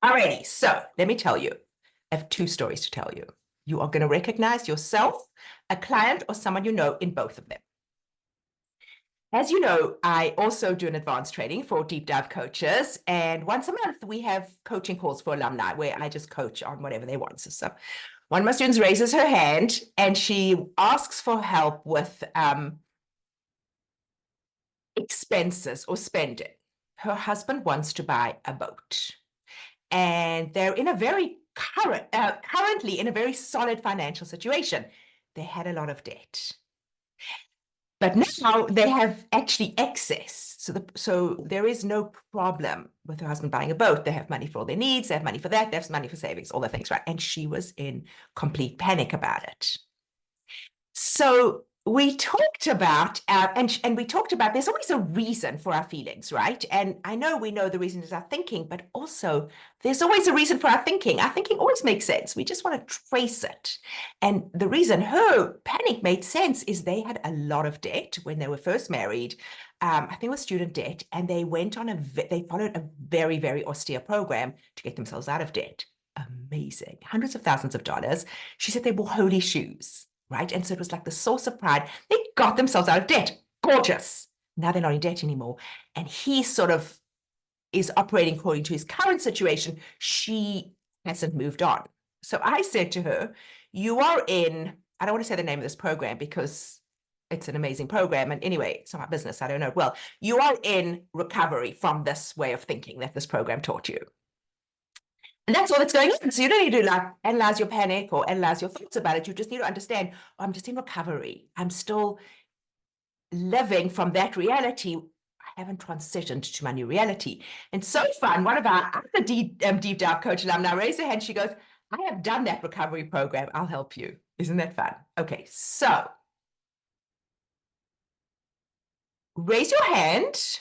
Alrighty, so let me tell you, I have two stories to tell you. You are going to recognize yourself, a client, or someone you know in both of them. As you know, I also do an advanced training for deep dive coaches. And once a month, we have coaching calls for alumni where I just coach on whatever they want. So one of my students raises her hand and she asks for help with expenses or spending. Her husband wants to buy a boat. And they're in a very currently in a very solid financial situation. They had a lot of debt. But now they have actually excess. So there is no problem with her husband buying a boat. They have money for all their needs. They have money for that. They have money for savings, all the things, right? And she was in complete panic about it. So we talked about, and we talked about, there's always a reason for our feelings, right? And I know we know the reason is our thinking, but also there's always a reason for our thinking. Our thinking always makes sense. We just want to trace it. And the reason her panic made sense is they had a lot of debt when they were first married. I think it was student debt, and they went on they followed a very, very austere program to get themselves out of debt. Amazing. Hundreds of thousands of dollars. She said they wore holy shoes. Right? And so it was like the source of pride. They got themselves out of debt. Gorgeous. Now they're not in debt anymore. And he sort of is operating according to his current situation. She hasn't moved on. So I said to her, you are in, I don't want to say the name of this program because it's an amazing program. And anyway, it's not my business. I don't know. Well, you are in recovery from this way of thinking that this program taught you. And that's all that's going on. So you don't need to like analyze your panic or analyze your thoughts about it. You just need to understand, oh, I'm just in recovery. I'm still living from that reality. I haven't transitioned to my new reality. And so fun, one of our other deep dive coach alumni raised her hand. She goes, I have done that recovery program. I'll help you. Isn't that fun? Okay, so raise your hand.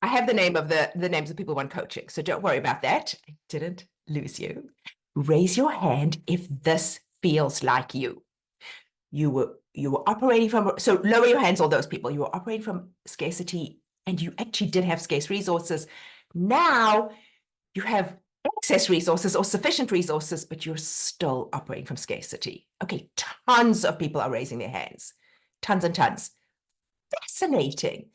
I have the name of the names of people who want coaching, so don't worry about that. I didn't lose you. Raise your hand if this feels like you. You were operating from, so lower your hands, all those people. You were operating from scarcity and you actually did have scarce resources. Now you have excess resources or sufficient resources, but you're still operating from scarcity. Okay, tons of people are raising their hands. Tons and tons. Fascinating.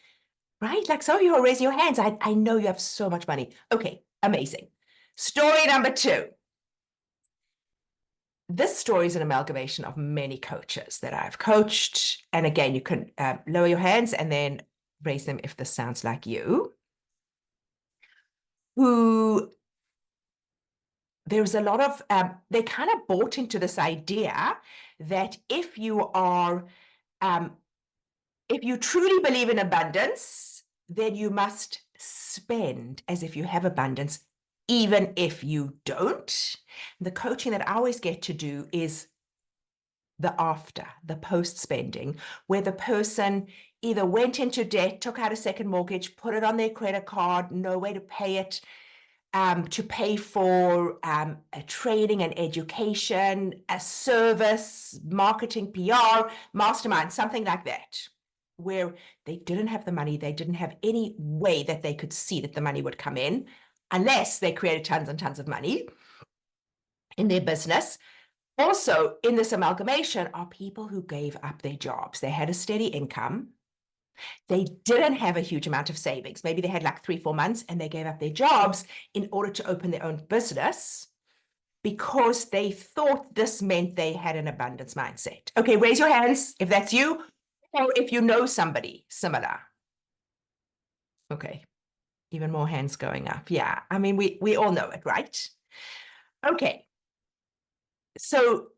Right? Like some of you are raising your hands. I know you have so much money. Okay, amazing. Story number 2. This story is an amalgamation of many coaches that I've coached. And again, you can lower your hands and then raise them if this sounds like you. Who there's a lot of, they kind of bought into this idea that if you are, if you truly believe in abundance, then you must spend as if you have abundance, even if you don't. The coaching that I always get to do is the after, the post spending, where the person either went into debt, took out a second mortgage, put it on their credit card, no way to pay it, to pay for a training and education, a service, marketing, PR, mastermind, something like that, where they didn't have the money, they didn't have any way that they could see that the money would come in, unless they created tons and tons of money in their business. Also, in this amalgamation are people who gave up their jobs. They had a steady income. They didn't have a huge amount of savings. Maybe they had like 3-4 months and they gave up their jobs in order to open their own business because they thought this meant they had an abundance mindset. Okay, raise your hands if that's you or if you know somebody similar. Okay, even more hands going up. Yeah, I mean, we all know it, right? Okay. So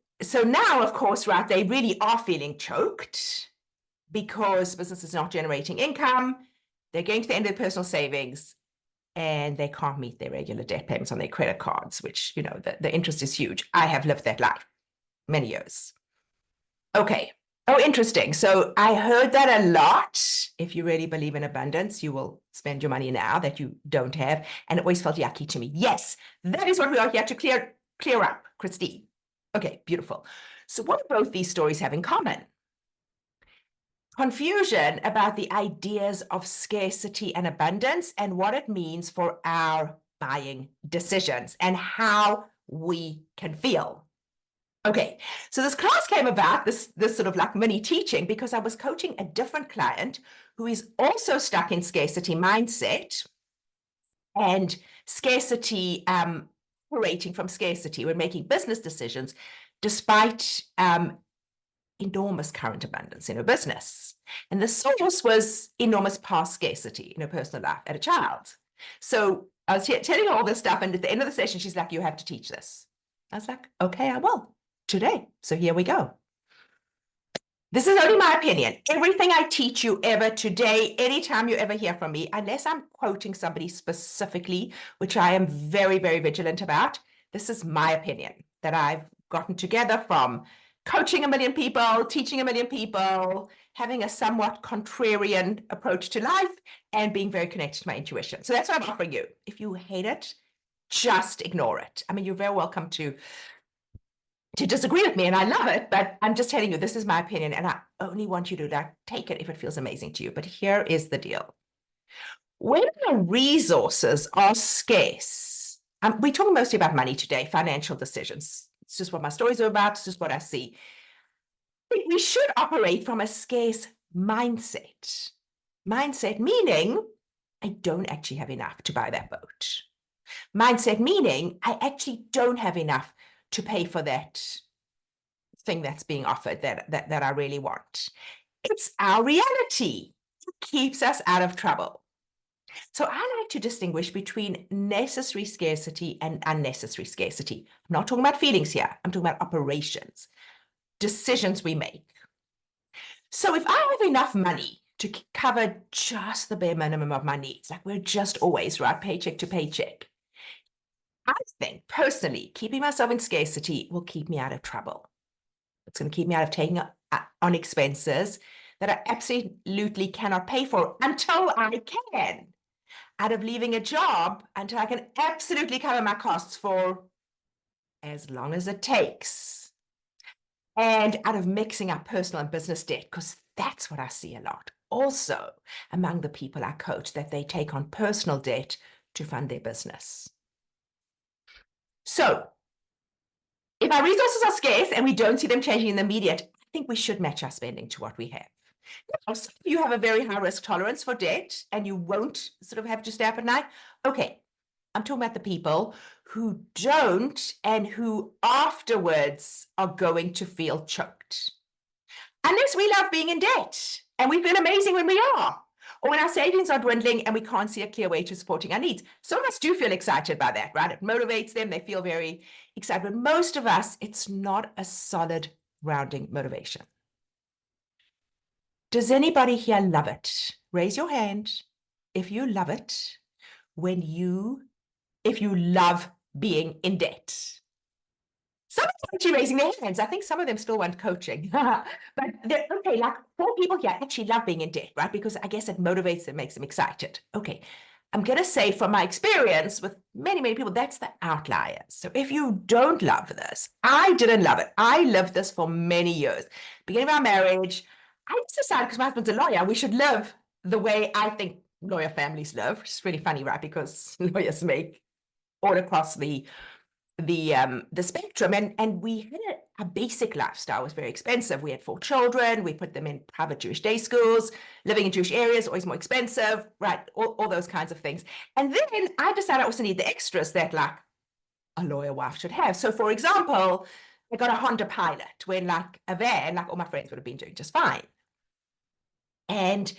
now, of course, right, they really are feeling choked because business is not generating income. They're getting to the end of their personal savings and they can't meet their regular debt payments on their credit cards, which, you know, the interest is huge. I have lived that life many years. Okay. Oh, interesting. So I heard that a lot. If you really believe in abundance, you will spend your money now that you don't have. And it always felt yucky to me. Yes, that is what we are here to clear up, Christine. Okay, beautiful. So what do both these stories have in common? Confusion about the ideas of scarcity and abundance and what it means for our buying decisions and how we can feel. Okay, so this class came about, this sort of like mini teaching, because I was coaching a different client who is also stuck in scarcity mindset and scarcity, operating from scarcity when making business decisions, despite enormous current abundance in her business. And the source was enormous past scarcity in her personal life as a child. So I was telling her all this stuff, and at the end of the session, she's like, you have to teach this. I was like, okay, I will today. So here we go. This is only my opinion. Everything I teach you ever today, anytime you ever hear from me, unless I'm quoting somebody specifically, which I am very, very vigilant about, this is my opinion that I've gotten together from coaching a million people, teaching a million people, having a somewhat contrarian approach to life, and being very connected to my intuition. So that's what I'm offering you. If you hate it, just ignore it. I mean, you're very welcome to disagree with me, and I love it, but I'm just telling you, this is my opinion, and I only want you to like take it if it feels amazing to you. But here is the deal. When our resources are scarce, we're talking mostly about money today, financial decisions. It's just what my stories are about. It's just what I see. I think we should operate from a scarce mindset. Mindset meaning, I don't actually have enough to buy that boat. Mindset meaning, I actually don't have enough to pay for that thing that's being offered that I really want. It's our reality. It keeps us out of trouble. So I like to distinguish between necessary scarcity and unnecessary scarcity. I'm not talking about feelings here. I'm talking about operations, decisions we make. So if I have enough money to cover just the bare minimum of my needs, like we're just always, right, paycheck to paycheck, I think personally, keeping myself in scarcity will keep me out of trouble. It's going to keep me out of taking on expenses that I absolutely cannot pay for until I can, out of leaving a job until I can absolutely cover my costs for as long as it takes, and out of mixing up personal and business debt, because that's what I see a lot. Also, among the people I coach, that they take on personal debt to fund their business. So if our resources are scarce and we don't see them changing in the immediate, I think we should match our spending to what we have. Now, some of you have a very high risk tolerance for debt and you won't sort of have to stay up at night. Okay, I'm talking about the people who don't and who afterwards are going to feel choked. Unless we love being in debt and we feel amazing when we are, or when our savings are dwindling and we can't see a clear way to supporting our needs. Some of us do feel excited by that, right? It motivates them. They feel very excited. But most of us, it's not a solid grounding motivation. Does anybody here love it? Raise your hand if you love it if you love being in debt. Some of them are actually raising their hands. I think some of them still want coaching. But okay, like 4 people here actually love being in debt, right? Because I guess it motivates them, makes them excited. Okay, I'm going to say from my experience with many, many people, that's the outlier. So if you don't love this, I didn't love it. I lived this for many years. Beginning of our marriage, I just decided, because my husband's a lawyer, we should live the way I think lawyer families live, which is really funny, right? Because lawyers make all across the spectrum, and we had a basic lifestyle. It was very expensive. We had 4 children. We put them in private Jewish day schools. Living in Jewish areas, always more expensive, right? All those kinds of things. And then I decided I also need the extras that like a lawyer wife should have. So for example, I got a Honda Pilot when like a van, like all my friends would have been doing just fine. And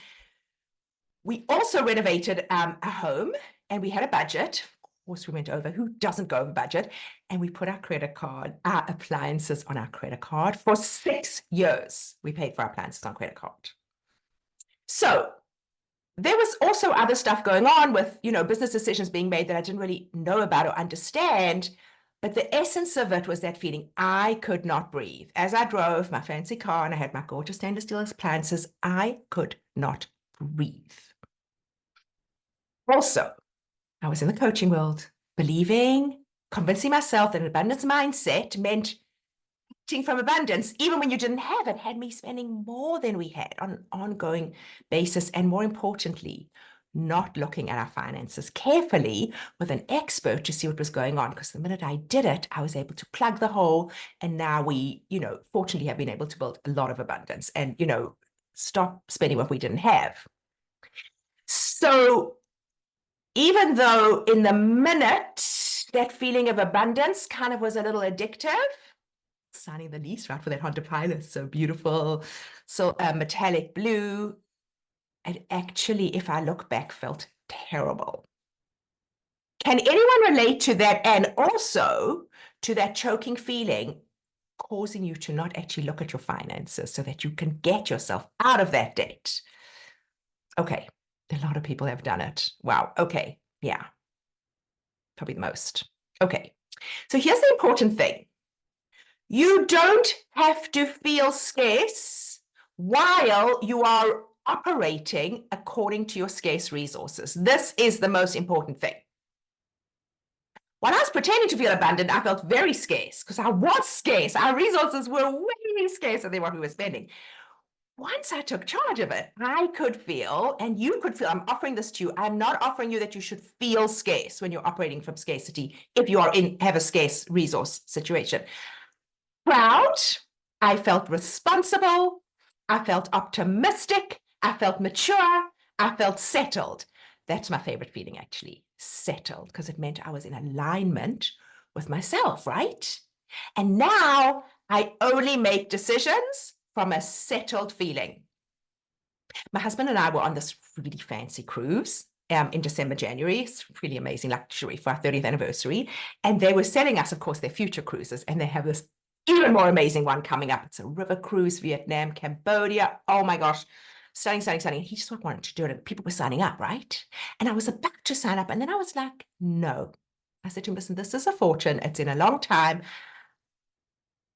we also renovated a home, and we had a budget. Of course, we went over. Who doesn't go over budget? And we put our appliances on our credit card for 6 years. We paid for our appliances on credit card. So there was also other stuff going on with, business decisions being made that I didn't really know about or understand. But the essence of it was that feeling I could not breathe. As I drove my fancy car and I had my gorgeous stainless steel appliances, I could not breathe. Also, I was in the coaching world, convincing myself that an abundance mindset meant acting from abundance, even when you didn't have it, had me spending more than we had on an ongoing basis. And more importantly, not looking at our finances carefully with an expert to see what was going on. Because the minute I did it, I was able to plug the hole. And now we, fortunately have been able to build a lot of abundance and, stop spending what we didn't have. So even though in the minute, that feeling of abundance kind of was a little addictive, signing the lease, right, for that Honda Pilot, so beautiful, so metallic blue, it actually, if I look back, felt terrible. Can anyone relate to that? And also to that choking feeling causing you to not actually look at your finances so that you can get yourself out of that debt? Okay, a lot of people have done it. Wow, okay, yeah, probably the most. Okay, so here's the important thing. You don't have to feel scarce while you are operating according to your scarce resources. This is the most important thing. When I was pretending to feel abundant, I felt very scarce because I was scarce. Our resources were way scarcer than what we were spending. Once I took charge of it, I could feel, and you could feel, I'm offering this to you. I'm not offering you that you should feel scarce when you're operating from scarcity if you have a scarce resource situation. Proud, I felt responsible, I felt optimistic, I felt mature, I felt settled. That's my favorite feeling, actually, settled, because it meant I was in alignment with myself, right? And now I only make decisions from a settled feeling. My husband and I were on this really fancy cruise in December, January. It's really amazing luxury for our 30th anniversary. And they were selling us, of course, their future cruises. And they have this even more amazing one coming up. It's a river cruise, Vietnam, Cambodia. Oh my gosh, stunning, stunning, stunning. He just wanted to do it. And people were signing up, right? And I was about to sign up. And then I was like, no. I said to him, listen, this is a fortune. It's in a long time.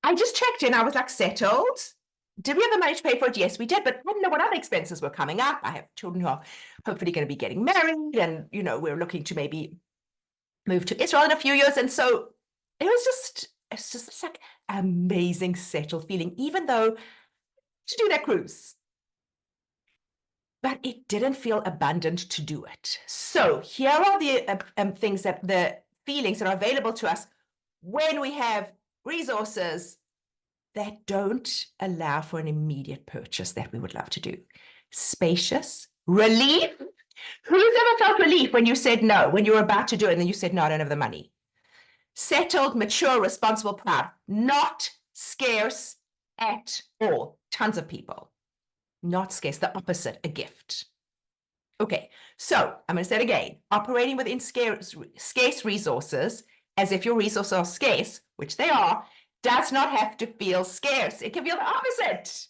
I just checked in. I was like settled. Did we have the money to pay for it? Yes, we did. But I didn't know what other expenses were coming up. I have children who are hopefully going to be getting married. And, we're looking to maybe move to Israel in a few years. And so it's just like amazing settled feeling, even though to do that cruise. But it didn't feel abundant to do it. So here are the things the feelings that are available to us when we have resources that don't allow for an immediate purchase that we would love to do. Spacious, relief. Who's ever felt relief when you said no, when you were about to do it and then you said, no, I don't have the money? Settled, mature, responsible, proud. Not scarce at all. Tons of people. Not scarce, the opposite, a gift. Okay, so I'm going to say it again. Operating within scarce resources, as if your resources are scarce, which they are, does not have to feel scarce. It can feel the opposite.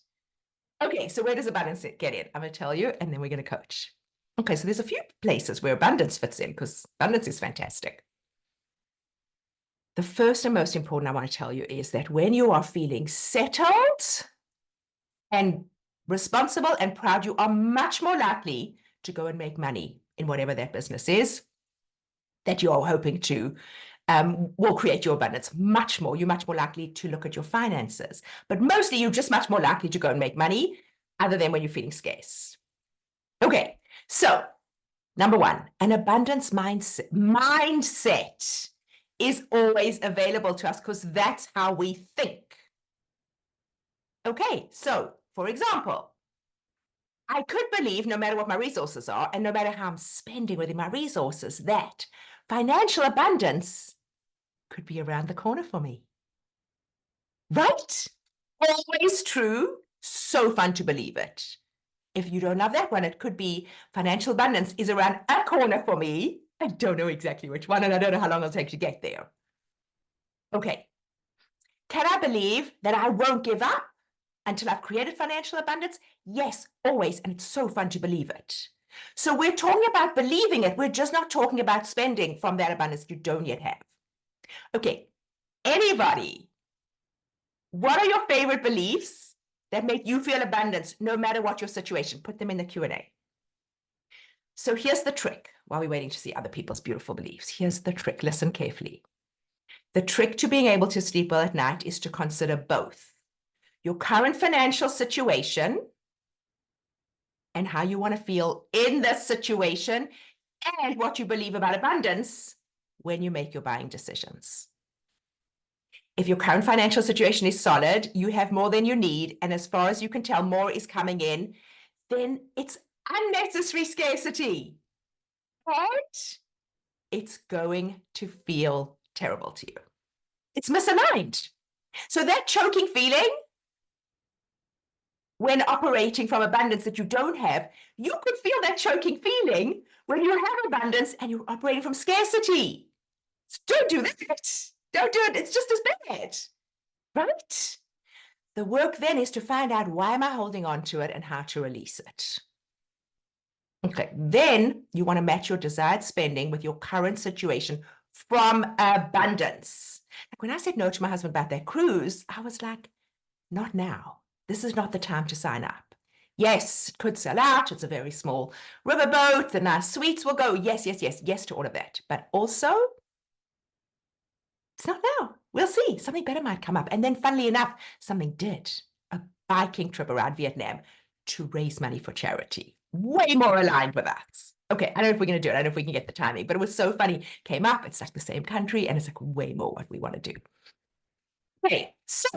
Okay, so where does abundance get in? I'm going to tell you, and then we're going to coach. Okay, so there's a few places where abundance fits in because abundance is fantastic. The first and most important I want to tell you is that when you are feeling settled and responsible and proud, you are much more likely to go and make money in whatever that business is that you are hoping to will create your abundance much more. You're much more likely to look at your finances, but mostly you're just much more likely to go and make money other than when you're feeling scarce. Okay, so number one, an abundance mindset is always available to us because that's how we think. Okay, so for example, I could believe no matter what my resources are and no matter how I'm spending within my resources, that financial abundance could be around the corner for me. Right? Always true. So fun to believe it. If you don't love that one, it could be financial abundance is around a corner for me. I don't know exactly which one, and I don't know how long it'll take to get there. Okay. Can I believe that I won't give up until I've created financial abundance? Yes, always. And it's so fun to believe it. So we're talking about believing it. We're just not talking about spending from that abundance you don't yet have. Okay. Anybody, what are your favorite beliefs that make you feel abundance no matter what your situation? Put them in the Q&A. So here's the trick while we're waiting to see other people's beautiful beliefs. Here's the trick. Listen carefully. The trick to being able to sleep well at night is to consider both your current financial situation and how you want to feel in this situation and what you believe about abundance when you make your buying decisions. If your current financial situation is solid, you have more than you need, and as far as you can tell, more is coming in, then it's unnecessary scarcity, right? It's going to feel terrible to you. It's misaligned. So that choking feeling when operating from abundance that you don't have, you could feel that choking feeling when you have abundance and you're operating from scarcity. So don't do that. Don't do it. It's just as bad, right? The work then is to find out, why am I holding on to it and how to release it. Okay, then you want to match your desired spending with your current situation from abundance. Like when I said no to my husband about that cruise, I was like, not now. This is not the time to sign up. Yes, it could sell out. It's a very small riverboat. The nice suites will go. Yes, yes, yes, yes to all of that. But also, it's not now. We'll see. Something better might come up. And then, funnily enough, something did. A biking trip around Vietnam to raise money for charity. Way more aligned with us. Okay, I don't know if we're going to do it. I don't know if we can get the timing, but it was so funny. Came up. It's like the same country, and it's like way more what we want to do. Okay, so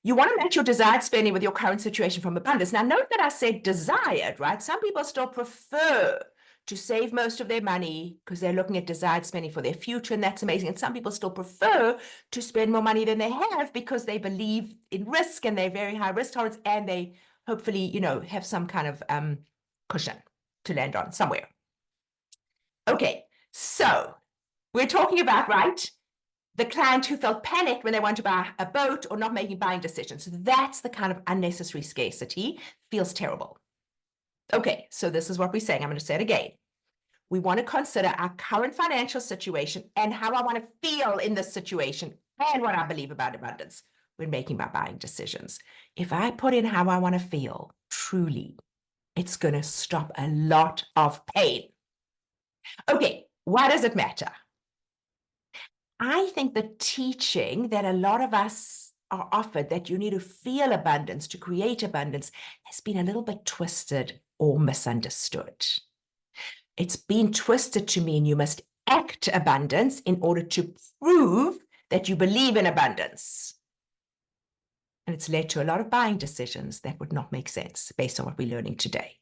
you want to match your desired spending with your current situation from abundance. Now, note that I said desired, right? Some people still prefer to save most of their money because they're looking at desired spending for their future, and that's amazing. And some people still prefer to spend more money than they have because they believe in risk and they're very high risk tolerance, and they hopefully, have some kind of cushion to land on somewhere. Okay, so we're talking about, right, the client who felt panicked when they want to buy a boat or not making buying decisions. So that's the kind of unnecessary scarcity. Feels terrible. Okay, so this is what we're saying. I'm going to say it again. We want to consider our current financial situation and how I want to feel in this situation and what I believe about abundance when making my buying decisions. If I put in how I want to feel, truly, it's going to stop a lot of pain. Okay, why does it matter? I think the teaching that a lot of us are offered, that you need to feel abundance to create abundance, has been a little bit twisted or misunderstood. It's been twisted to mean you must act abundance in order to prove that you believe in abundance. And it's led to a lot of buying decisions that would not make sense based on what we're learning today.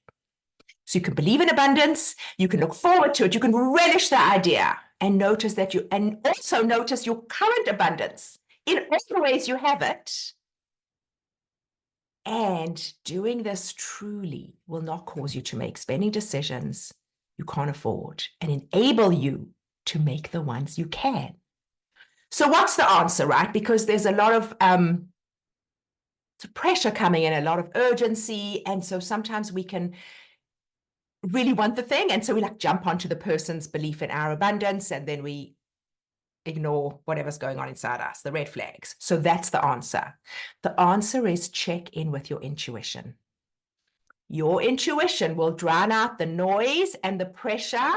So you can believe in abundance, you can look forward to it, you can relish the idea, and notice that and also notice your current abundance in all the ways you have it. And doing this truly will not cause you to make spending decisions you can't afford and enable you to make the ones you can. So what's the answer, right? Because there's a lot of pressure coming in, a lot of urgency. And so sometimes we can really want the thing. And so we jump onto the person's belief in our abundance, and then we ignore whatever's going on inside us, the red flags. So that's the answer. The answer is check in with your intuition. Your intuition will drown out the noise and the pressure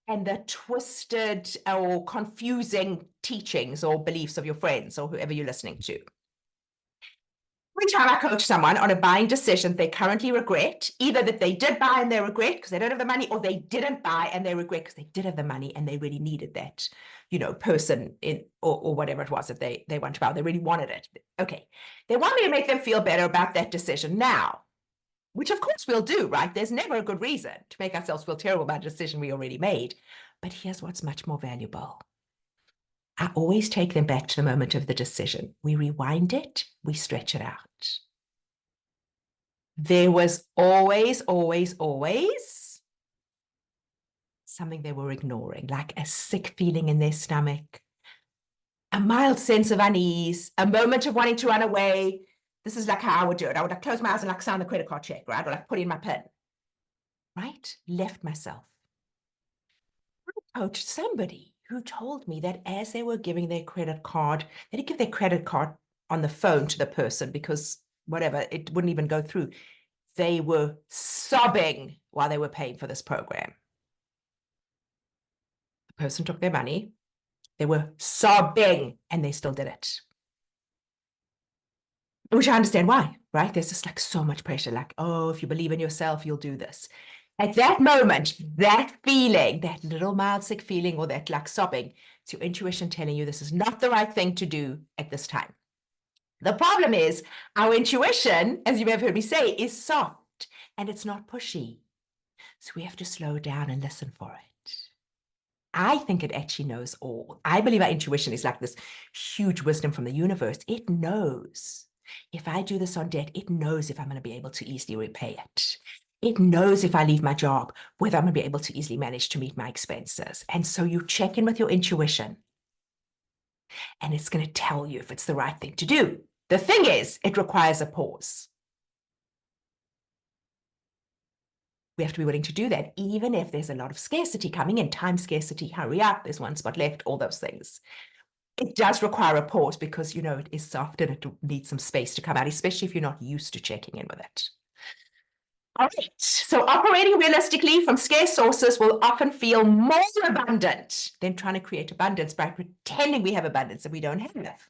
and the twisted or confusing teachings or beliefs of your friends or whoever you're listening to. Every time I coach someone on a buying decision they currently regret, either that they did buy and they regret because they don't have the money, or they didn't buy and they regret because they did have the money and they really needed that, person in or whatever it was that they want to buy. They really wanted it. Okay. They want me to make them feel better about that decision now, which of course we'll do, right? There's never a good reason to make ourselves feel terrible about a decision we already made. But here's what's much more valuable. I always take them back to the moment of the decision. We rewind it, we stretch it out. There was always, always, always something they were ignoring, like a sick feeling in their stomach, a mild sense of unease, a moment of wanting to run away. This is like how I would do it. I would close my eyes and sign the credit card check, right? Or put in my PIN, right? Left myself. I coached somebody who told me that as they were giving their credit card, they didn't give their credit card on the phone to the person because whatever, it wouldn't even go through. They were sobbing while they were paying for this program. The person took their money. They were sobbing and they still did it. which I understand why, right? There's just like so much pressure, like, oh, if you believe in yourself, you'll do this. At that moment, that feeling, that little mild sick feeling or that like sobbing, it's your intuition telling you this is not the right thing to do at this time. The problem is our intuition, as you may have heard me say, is soft and it's not pushy. So we have to slow down and listen for it. I think it actually knows all. I believe our intuition is like this huge wisdom from the universe. It knows if I do this on debt, it knows if I'm going to be able to easily repay it. It knows if I leave my job, whether I'm going to be able to easily manage to meet my expenses. And so you check in with your intuition and it's going to tell you if it's the right thing to do. The thing is, it requires a pause. We have to be willing to do that, even if there's a lot of scarcity coming in, time scarcity, hurry up, there's one spot left, all those things. It does require a pause because, you know, it is soft and it needs some space to come out, especially if you're not used to checking in with it. All right, so operating realistically from scarce sources will often feel more abundant than trying to create abundance by pretending we have abundance that we don't have.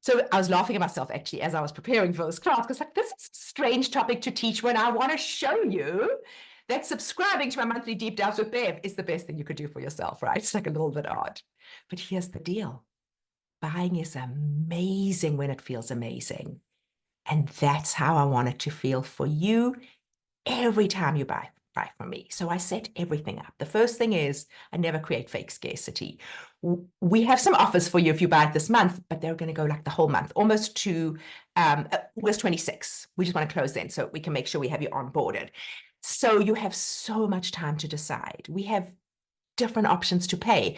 So I was laughing at myself actually as I was preparing for this class because like this is a strange topic to teach when I want to show you that subscribing to my monthly deep dives with Bev is the best thing you could do for yourself, right? It's like a little bit odd. But here's the deal. Buying is amazing when it feels amazing. And that's how I want it to feel for you every time you buy from me. So I set everything up. The first thing is I never create fake scarcity. We have some offers for you if you buy it this month, but they're going to go like the whole month, almost to August 26. We just want to close then so we can make sure we have you onboarded. So you have so much time to decide. We have different options to pay.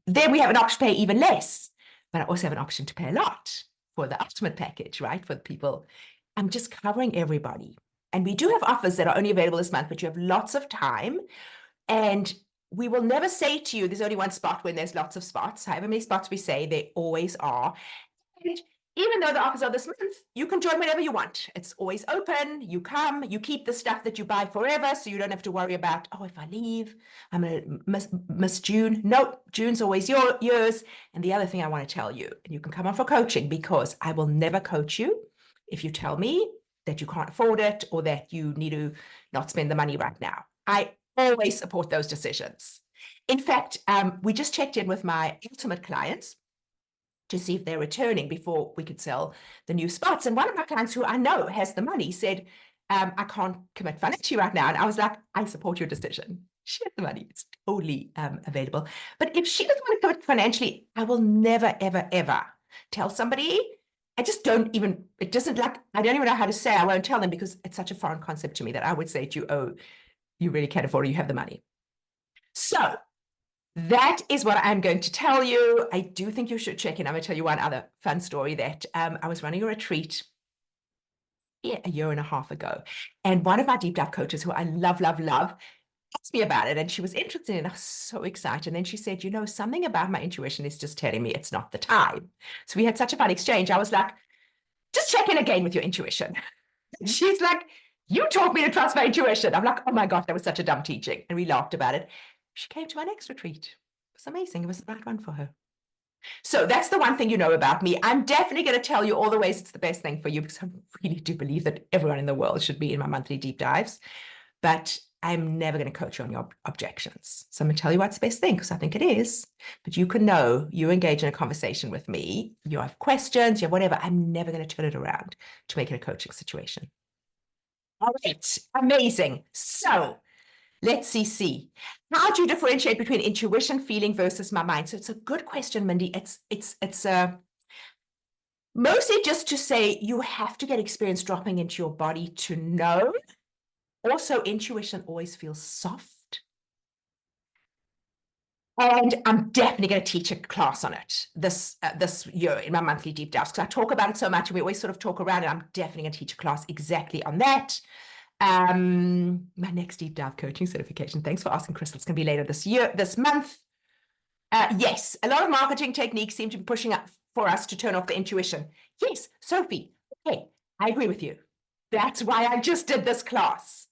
Then we have an option to pay even less, but I also have an option to pay a lot for the ultimate package, right? For the people. I'm just covering everybody. And we do have offers that are only available this month, but you have lots of time. And we will never say to you, there's only one spot when there's lots of spots. However many spots we say, there always are. And even though the offers are this month, you can join whenever you want. It's always open. You come, you keep the stuff that you buy forever, so you don't have to worry about, oh, if I leave, I'm going to miss June. No, June's always yours. And the other thing I want to tell you, and you can come on for coaching because I will never coach you if you tell me that you can't afford it or that you need to not spend the money right now. I always support those decisions. In fact, we just checked in with my ultimate clients to see if they're returning before we could sell the new spots. And one of my clients who I know has the money said, I can't commit financially right now. And I was like, I support your decision. She has the money. It's totally available. But if she doesn't want to commit financially, I will never, ever, ever tell somebody. I just don't even, it doesn't like, I don't even know how to say, I won't tell them because it's such a foreign concept to me that I would say to you, oh, you really can't afford it, you have the money. So that is what I'm going to tell you. I do think you should check in. I'm going to tell you one other fun story that I was running a retreat a year and a half ago. And one of my deep dive coaches, who I love, love, love, asked me about it. And she was interested and I was so excited. And then she said, you know, something about my intuition is just telling me it's not the time. So we had such a fun exchange. I was like, just check in again with your intuition. She's like, you taught me to trust my intuition. I'm like, oh my gosh, that was such a dumb teaching. And we laughed about it. She came to my next retreat. It was amazing. It was the right one for her. So that's the one thing you know about me. I'm definitely going to tell you all the ways it's the best thing for you because I really do believe that everyone in the world should be in my monthly deep dives. But I'm never going to coach you on your objections. So I'm going to tell you what's the best thing because I think it is. But you can know you engage in a conversation with me. You have questions, you have whatever. I'm never going to turn it around to make it a coaching situation. All right, amazing. So let's see. How do you differentiate between intuition, feeling versus my mind? So it's a good question, Mindy. It's mostly just to say you have to get experience dropping into your body to know. Also, intuition always feels soft. And I'm definitely going to teach a class on it this year in my monthly deep dives because I talk about it so much and we always sort of talk around it. I'm definitely going to teach a class exactly on that. My next deep dive coaching certification. Thanks for asking, Crystal. It's going to be later this month. Yes, a lot of marketing techniques seem to be pushing up for us to turn off the intuition. Yes, Sophie. Okay, I agree with you. That's why I just did this class.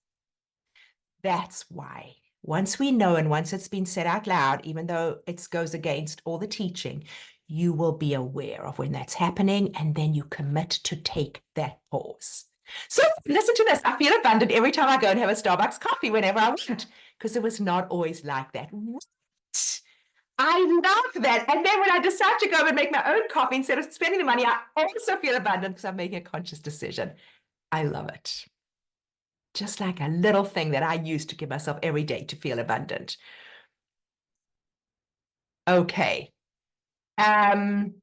That's why. Once we know and once it's been said out loud, even though it goes against all the teaching, you will be aware of when that's happening, and then you commit to take that pause. So listen to this. I feel abundant every time I go and have a Starbucks coffee whenever I want, because it was not always like that. What? I love that. And then when I decide to go and make my own coffee instead of spending the money, I also feel abundant because I'm making a conscious decision. I love it. Just like a little thing that I use to give myself every day to feel abundant. Okay. Um,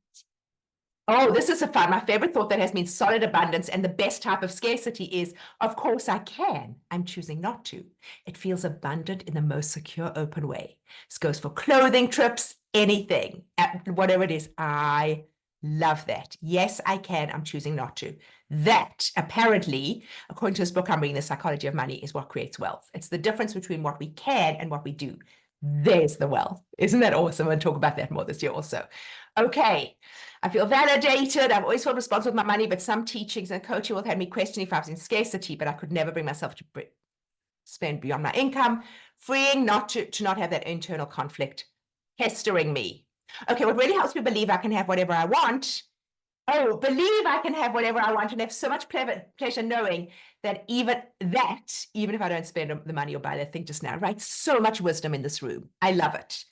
Oh, this is a fun. My favorite thought that has been solid abundance and the best type of scarcity is, of course I can. I'm choosing not to. It feels abundant in the most secure, open way. This goes for clothing, trips, anything, whatever it is. I love that. Yes, I can. I'm choosing not to. That apparently, according to this book I'm reading, The Psychology of Money, is what creates wealth. It's the difference between what we can and what we do. There's the wealth. Isn't that awesome? We'll talk about that more this year also. Okay. I feel validated. I've always felt responsible with my money, but some teachings and coaching will have me questioning if I was in scarcity, but I could never bring myself to spend beyond my income, freeing not to not have that internal conflict pestering me. Okay, what really helps me believe I can have whatever I want. Oh, believe I can have whatever I want and have so much pleasure knowing that, even if I don't spend the money or buy that thing just now, right? So much wisdom in this room. I love it.